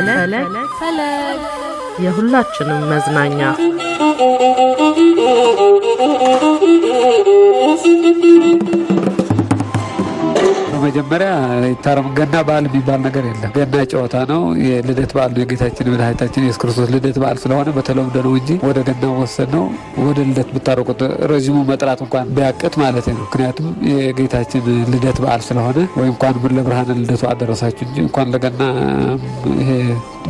ፈለግ የሁላችንም መዝናኛ በመጀመሪያ ታረም ገና በዓል የሚባል ነገር የለም። ገና ጨዋታ ነው። የልደት በዓል ነው። የጌታችን መድኃኒታችን ኢየሱስ ክርስቶስ ልደት በዓል ስለሆነ በተለምዶ ነው እንጂ ወደ ገና ወሰድ ነው። ወደ ልደት ብታረቁት ረጅሙ መጥራት እንኳን ቢያቅት ማለት ነው። ምክንያቱም የጌታችን ልደት በዓል ስለሆነ ወይ እንኳን ምን ለብርሃነ ልደቱ አደረሳችሁ እንጂ እንኳን ለገና ይሄ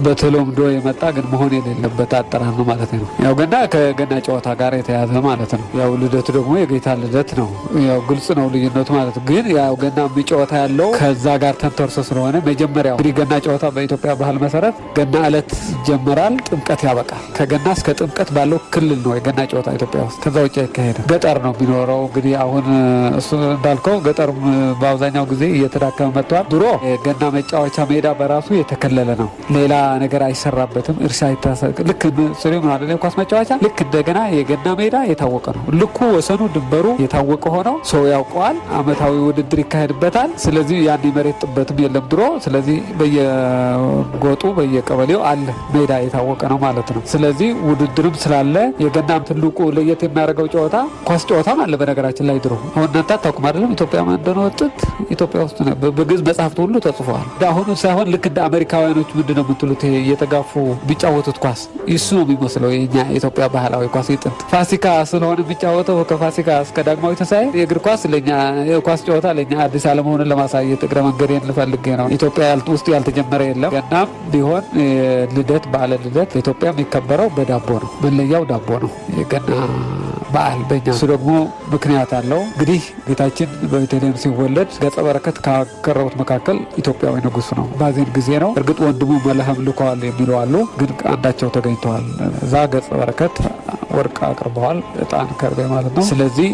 በተለምዶ የመጣ ግን መሆን የሌለበት አጠራር ነው ማለት ነው። ያው ገና ከገና ጨዋታ ጋር የተያዘ ማለት ነው። ያው ልደቱ ደግሞ የጌታ ልደት ነው። ያው ግልጽ ነው ልዩነቱ ማለት ነው። ግን ያው ገና ጨዋታ ያለው ከዛ ጋር ተንተርሶ ስለሆነ መጀመሪያው እንግዲህ ገና ጨዋታ በኢትዮጵያ ባህል መሰረት ገና ዕለት ይጀምራል፣ ጥምቀት ያበቃል። ከገና እስከ ጥምቀት ባለው ክልል ነው የገና ጨዋታ ኢትዮጵያ ውስጥ። ከዛ ውጭ አይካሄድም። ገጠር ነው የሚኖረው። እንግዲህ አሁን እሱ እንዳልከው ገጠር በአብዛኛው ጊዜ እየተዳከመ መጥቷል። ድሮ የገና መጫወቻ ሜዳ በራሱ የተከለለ ነው። ሌላ ነገር አይሰራበትም። እርሻ ልክ ስሪ ምን አይደለም ኳስ መጫወቻ ልክ እንደገና የገና ሜዳ የታወቀ ነው። ልኩ ወሰኑ ድንበሩ የታወቀ ሆነው ሰው ያውቀዋል። አመታዊ ውድድር ይካሄድበታል። ስለዚህ ያን መሬት ጥበትም የለም ድሮ። ስለዚህ በየጎጡ በየቀበሌው አለ ሜዳ የታወቀ ነው ማለት ነው። ስለዚህ ውድድርም ስላለ የገናም ትልቁ ለየት የሚያደርገው ጨዋታ ኳስ ጨዋታም አለ። በነገራችን ላይ ድሮ አሁን እናንተ አታውቁም አይደለም? ኢትዮጵያ እንደነወጥት ኢትዮጵያ ውስጥ ነው በግዕዝ መጽሐፍት ሁሉ ተጽፏል። አሁን ሳይሆን ልክ እንደ አሜሪካውያኖች ምንድነው የምትሉት እየተጋፉ ቢጫወቱት ኳስ እሱ ነው የሚመስለው። የኛ ኢትዮጵያ ባህላዊ ኳስ ይጥንት ፋሲካ ስለሆነ የሚጫወተው ከፋሲካ እስከ ዳግማዊ ትንሣኤ የእግር ኳስ ለኛ የኳስ ጨዋታ ለኛ አዲስ አለመሆኑን ለማሳየት እግረ መንገዴን ልፈልግ ነው። ኢትዮጵያ ውስጥ ያልተጀመረ የለም። ገናም ቢሆን ልደት በዓለ ልደት በኢትዮጵያ የሚከበረው በዳቦ ነው። መለያው ዳቦ ነው የገና በዓል በእኛ። እሱ ደግሞ ምክንያት አለው። እንግዲህ ጌታችን በቤተልሔም ሲወለድ ገጸ በረከት ካቀረቡት መካከል ኢትዮጵያዊ ንጉሥ ነው። ባዜን ጊዜ ነው። እርግጥ ወንድሙ መለህም ልከዋል የሚሉ አሉ፣ ግን አንዳቸው ተገኝተዋል። እዛ ገጸ በረከት ወርቅ አቅርበዋል፣ ዕጣን ከርቤ ማለት ነው። ስለዚህ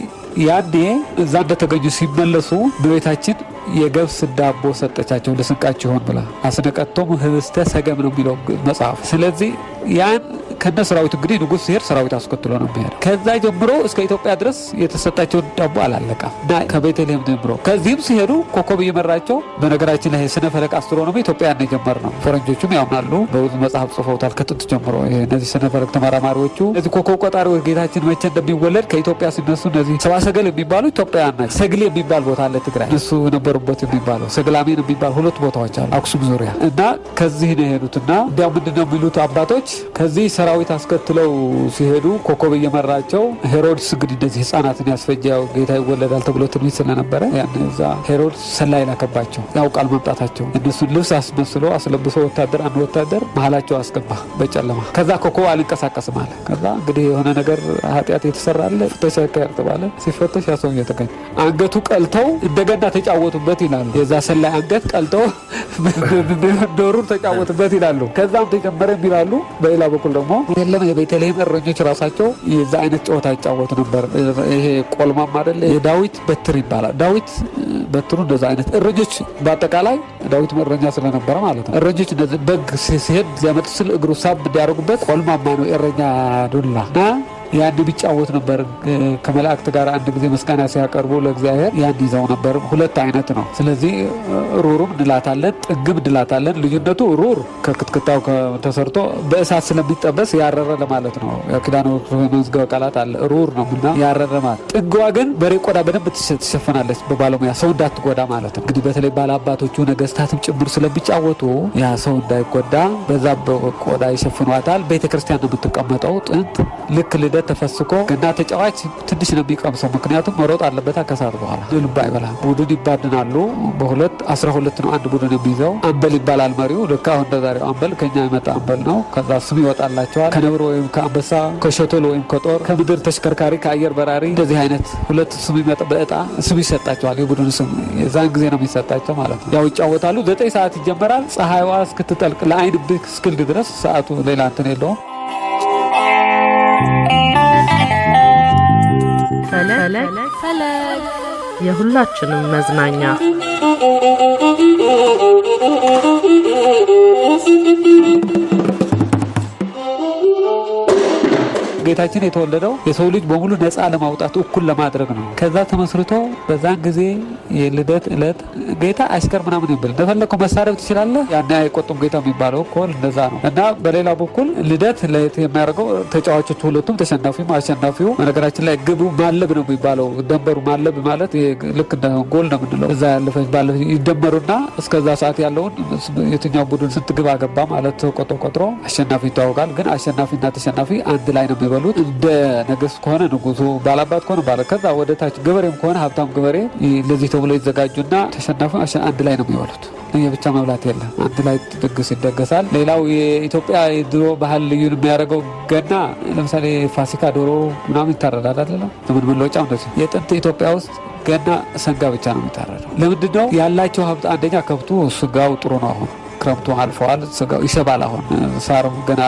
ያኔ እዛ እንደተገኙ ሲመለሱ በቤታችን የገብስ ዳቦ ሰጠቻቸው ለስንቃቸው ይሆን ብላ አስነቀቶም ህብስተ ሰገም ነው የሚለው መጽሐፍ። ስለዚህ ያን ከነ ሰራዊት እንግዲህ ንጉሥ ሲሄድ ሰራዊት አስከትሎ ነው የሚሄድ። ከዛ ጀምሮ እስከ ኢትዮጵያ ድረስ የተሰጣቸው ዳቦ አላለቀም እና ከቤተልሔም ጀምሮ ከዚህም ሲሄዱ ኮከብ እየመራቸው። በነገራችን ላይ ስነ ፈለክ አስትሮኖሚ ኢትዮጵያ ነው የጀመርነው። ፈረንጆቹም ያምናሉ፣ በብዙ መጽሐፍ ጽፈውታል ከጥንት ጀምሮ። እነዚህ ስነ ፈለክ ተመራማሪዎቹ እነዚህ ኮከብ ቆጣሪዎች ጌታችን መቼ እንደሚወለድ ከኢትዮጵያ ሲነሱ እነዚህ ሰባ ሰገል የሚባሉ ኢትዮጵያውያን ናቸው። ሰግሌ የሚባል ቦታ አለ ትግራይ፣ እሱ ነበሩበት የሚባለው ሰግላሜን የሚባል ሁለት ቦታዎች አሉ አክሱም ዙሪያ እና ከዚህ ነው የሄዱትና እንዲያው ምንድነው የሚሉት አባቶች ከዚህ ሰራዊት አስከትለው ሲሄዱ ኮከብ እየመራቸው ሄሮድስ እንግዲህ እንደዚህ ህፃናትን ያስፈጃው ጌታ ይወለዳል ተብሎ ትንቢት ስለነበረ ያን እዛ ሄሮድስ ሰላይ ላከባቸው። ያውቃል መምጣታቸው። እነሱን ልብስ አስመስሎ አስለብሶ አንድ ወታደር መሀላቸው አስገባ በጨለማ። ከዛ ኮከብ አልንቀሳቀስም አለ። ከዛ እንግዲህ የሆነ ነገር ኃጢአት የተሰራለ ፍተሻ ይካሄድ ተባለ። ሲፈተሽ ያሰው እየተገኘ አንገቱ ቀልተው እንደገና ተጫወቱበት ይላሉ። የዛ ሰላይ አንገት ቀልተው ዶሩን ተጫወቱበት ይላሉ። ከዛም ተጨመረ ይላሉ። በሌላ በኩል ደግሞ የለም የቤተልሔም እረኞች ራሳቸው የዛ አይነት ጨዋታ ይጫወቱ ነበር። ይሄ ቆልማም አይደለ የዳዊት በትር ይባላል። ዳዊት በትሩ እንደዛ አይነት እረኞች በአጠቃላይ ዳዊት እረኛ ስለነበረ ማለት ነው። እረኞች እንደዚህ በግ ሲሄድ ሊያመጡ ስል እግሩ ሳብ እንዲያደርጉበት ቆልማማ ነው የእረኛ ዱላ እና ያን ቢጫወት ነበር። ከመላእክት ጋር አንድ ጊዜ ምስጋና ሲያቀርቡ ለእግዚአብሔር ያን ይዘው ነበር። ሁለት አይነት ነው። ስለዚህ ሩሩም እንላታለን፣ ጥግም እንላታለን። ልዩነቱ ሩር ከክትክታው ተሰርቶ በእሳት ስለሚጠበስ ያረረ ለማለት ነው። ኪዳነ መዝገበ ቃላት አለ ሩር ነው እና ያረረ ማለት። ጥግዋ ግን በሬ ቆዳ በደንብ ትሸፈናለች በባለሙያ ሰው እንዳትጎዳ ማለት ነው። እንግዲህ በተለይ ባለአባቶቹ ነገስታትም ጭምር ስለሚጫወቱ ያ ሰው እንዳይጎዳ በዛ በቆዳ ይሸፍኗታል። ቤተክርስቲያን ነው የምትቀመጠው ጥንት ልክ ልደት ተፈስኮ ገና ተጫዋች ትንሽ ነው የሚቀምሰው። ምክንያቱም መሮጥ አለበት ከሰዓት በኋላ ልብ አይበላም። ቡድን ይባድናሉ። በሁለት 12 ነው አንድ ቡድን የሚይዘው። አምበል ይባላል መሪው። ልክ አሁን እንደዛሬው አምበል ከኛ የመጣ አምበል ነው። ከዛ ስም ይወጣላቸዋል። ከነብር ወይም ከአንበሳ፣ ከሸቶል ወይም ከጦር፣ ከምድር ተሽከርካሪ፣ ከአየር በራሪ እንደዚህ አይነት ሁለት ስም ይመጣ በእጣ ስም ይሰጣቸዋል። የቡድን ስም የዛን ጊዜ ነው የሚሰጣቸው ማለት ነው። ያው ይጫወታሉ። 9 ሰዓት ይጀመራል። ፀሐይዋ እስክትጠልቅ ለአይን ብክ እስክል ድረስ ሰዓቱ ሌላ እንትን የለውም። ፈለግ የሁላችንም መዝናኛ ጌታችን የተወለደው የሰው ልጅ በሙሉ ነፃ ለማውጣት እኩል ለማድረግ ነው። ከዛ ተመስርቶ በዛን ጊዜ የልደት ዕለት ጌታ አሽከር ምናምን ይብል እንደፈለከው መሳረብ ትችላለህ። ያን አይቆጡም ጌታ የሚባለው እኮ እንደዛ ነው። እና በሌላ በኩል ልደት ለየት የሚያደርገው ተጫዋቾቹ ሁለቱም ተሸናፊም አሸናፊው በነገራችን ላይ ግቡ ማለብ ነው የሚባለው። ደንበሩ ማለብ ማለት ልክ እንደ ጎል ነው የምንለው። እዛ ያለፈች ባለፈ ይደመሩና እስከዛ ሰዓት ያለውን የትኛው ቡድን ስንት ግብ አገባ ማለት ቆጥሮ አሸናፊ ይታወቃል። ግን አሸናፊና ተሸናፊ አንድ ላይ ነው የሚበሉት። እንደ ነገስ ከሆነ ንጉሱ፣ ባላባት ከሆነ ባለ ከዛ ወደ ታች ገበሬም ከሆነ ሀብታም ገበሬ ለዚህ ተብሎ ይዘጋጁና ተሸናፊ አንድ ላይ ነው የሚበሉት። የብቻ መብላት የለም። አንድ ላይ ድግስ ይደገሳል። ሌላው የኢትዮጵያ ድሮ ባህል ልዩ የሚያደርገው ገና ለምሳሌ ፋሲካ ዶሮ ምናምን ይታረዳል አይደል? ዘመን መለወጫው እንደዚህ። የጥንት ኢትዮጵያ ውስጥ ገና ሰንጋ ብቻ ነው የሚታረደው። ለምንድነው? ያላቸው ሀብት አንደኛ ከብቱ ስጋው ጥሩ ነው። አሁን ክረምቱ አልፈዋል። ስጋው ይሰባል። አሁን ሳርም ገና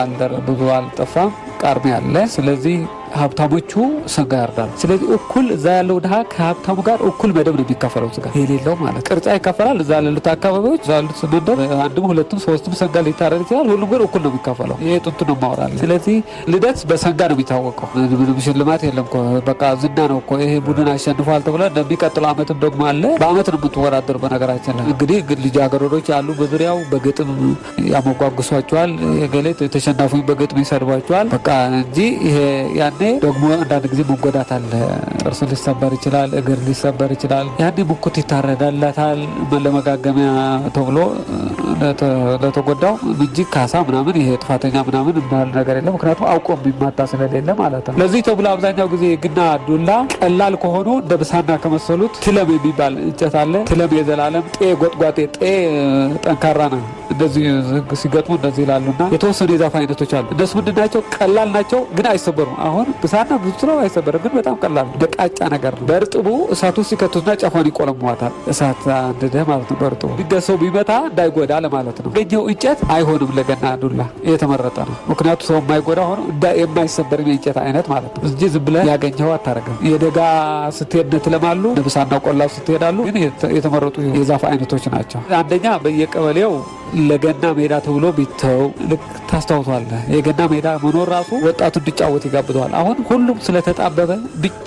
ብዙ አልጠፋም። ቃርሚ አለ። ስለዚህ ሀብታሞቹ ሰንጋ ያርዳሉ። ስለዚህ እኩል እዛ ያለው ድሃ ከሀብታሙ ጋር እኩል መደብ ነው የሚካፈለው። ስጋ የሌለው ማለት ቅርጫ ይካፈላል። እዛ ያሉት አካባቢዎች እዛ ያሉት መንደር አንድም ሁለትም ሶስትም ሰንጋ ሊታረድ ይችላል። ሁሉም ግን እኩል ነው የሚካፈለው። ይሄ ጥንቱ ነው ማወራል። ስለዚህ ልደት በሰንጋ ነው የሚታወቀው። ምንም ሽልማት የለም እኮ በቃ ዝና ነው እኮ። ይሄ ቡድን አሸንፏል ተብሎ እንደሚቀጥለው ዓመትም ደግሞ አለ። በአመት ነው የምትወዳደሩ። በነገራችን ላይ እንግዲህ ልጃገረዶች ያሉ በዙሪያው በግጥም ያሞጓጉሷቸዋል። የገሌት ተሸናፊውን በግጥም ይሰድቧቸዋል። በቃ እንጂ ይሄ ያኔ ደግሞ አንዳንድ ጊዜ መጎዳት አለ። ጥርስ ሊሰበር ይችላል፣ እግር ሊሰበር ይችላል። ያኔ ሙኩት ይታረዳላታል ለመጋገሚያ ተብሎ ለተጎዳው እንጂ ካሳ ምናምን ይሄ ጥፋተኛ ምናምን እንዳል ነገር የለም። ምክንያቱም አውቆ የሚማታ ስለሌለ ማለት ነው። ለዚህ ተብሎ አብዛኛው ጊዜ ግና ዱላ ቀላል ከሆኑ እንደ ብሳና ከመሰሉት ትለም የሚባል እንጨት አለ። ትለም የዘላለም ጤ ጎጥጓጤ ጤ ጠንካራ ነው። እንደዚህ ሲገጥሙ እንደዚህ ይላሉና የተወሰኑ የዛፍ አይነቶች አሉ። እነሱ ምንድን ናቸው? ቀላል ናቸው ግን አይሰበሩም። አሁን ብሳና ብዙ ነው አይሰበርም፣ ግን በጣም ቀላል ደቃጫ ነገር ነው። በእርጥቡ እሳቱ ሲከቱትና ጫፏን ይቆለሟታል። እሳት አንድደህ ማለት ነው። በእርጥቡ ቢገሰው ቢመታ እንዳይጎዳ ለማለት ነው። ገኘው እንጨት አይሆንም ለገና ዱላ የተመረጠ ነው። ምክንያቱም ሰው የማይጎዳ ሆኖ የማይሰበር የእንጨት አይነት ማለት ነው እንጂ ዝም ብለህ ያገኘው አታረግም። የደጋ ስትሄድ ትለማሉ፣ ብሳና ቆላው ስትሄዳሉ። ግን የተመረጡ የዛፍ አይነቶች ናቸው። አንደኛ በየቀበሌው ለገና ሜዳ ተብሎ ቢተው ልክ ታስታውሷለህ። የገና ሜዳ መኖር ራሱ ወጣቱ እንዲጫወት ይጋብዘዋል። አሁን ሁሉም ስለተጣበበ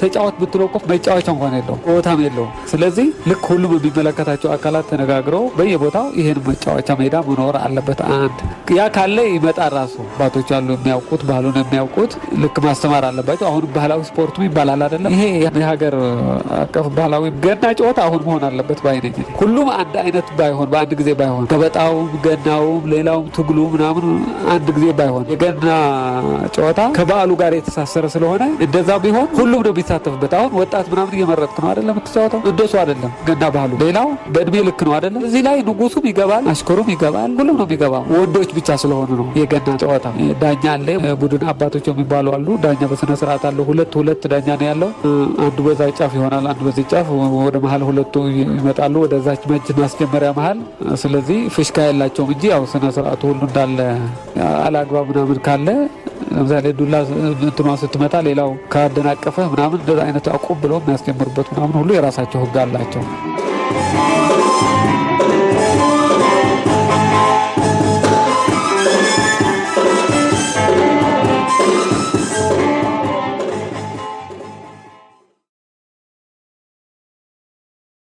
ተጫወት ብትለው እኮ መጫወቻ እንኳን የለውም፣ ቦታም የለውም። ስለዚህ ልክ ሁሉም የሚመለከታቸው አካላት ተነጋግረው በየቦታው ይሄን መጫወቻ ሜዳ መኖር አለበት። አንድ ያ ካለ ይመጣል ራሱ አባቶች አሉ የሚያውቁት ባህሉን የሚያውቁት ልክ ማስተማር አለባቸው። አሁን ባህላዊ ስፖርቱ ይባላል አይደለም? ይሄ የሀገር አቀፍ ባህላዊ ገና ጨዋታ አሁን መሆን አለበት ባይነኝ። ሁሉም አንድ አይነት ባይሆን በአንድ ጊዜ ባይሆን ገበጣው ገናውም ሌላውም ትግሉ ምናምን አንድ ጊዜ ባይሆን የገና ጨዋታ ከበዓሉ ጋር የተሳሰረ ስለሆነ እንደዛ ቢሆን ሁሉም ነው የሚሳተፍበት። አሁን ወጣት ምናምን እየመረጥክ ነው አይደለም የምትጫወተው? እንደሱ አይደለም ገና ባህሉ። ሌላው በእድሜ ልክ ነው አይደለም? እዚህ ላይ ንጉሱም ይገባል፣ አሽከሩም ይገባል፣ ሁሉም ነው የሚገባው። ወንዶች ብቻ ስለሆኑ ነው የገና ጨዋታ። ዳኛ አለ፣ ቡድን አባቶች የሚባሉ አሉ። ዳኛ በስነ ስርዓት አለው። ሁለት ዳኛ ነው ያለው። አንዱ በዛ ጫፍ ይሆናል፣ አንዱ በዚህ ጫፍ። ወደ መሀል ሁለቱ ይመጣሉ፣ ወደዛች መጅ ማስጀመሪያ መሀል። ስለዚህ ፍሽካ ያላቸው እንጂ ያው ስነ ስርዓቱ ሁሉ እንዳለ አላግባብ ምናምን ካለ ለምሳሌ ዱላ እንትኗ ስትመታ ሌላው ካደናቀፈ ምናምን እንደዛ አይነት አቁም ብለው የሚያስጀምሩበት ምናምን ሁሉ የራሳቸው ህግ አላቸው።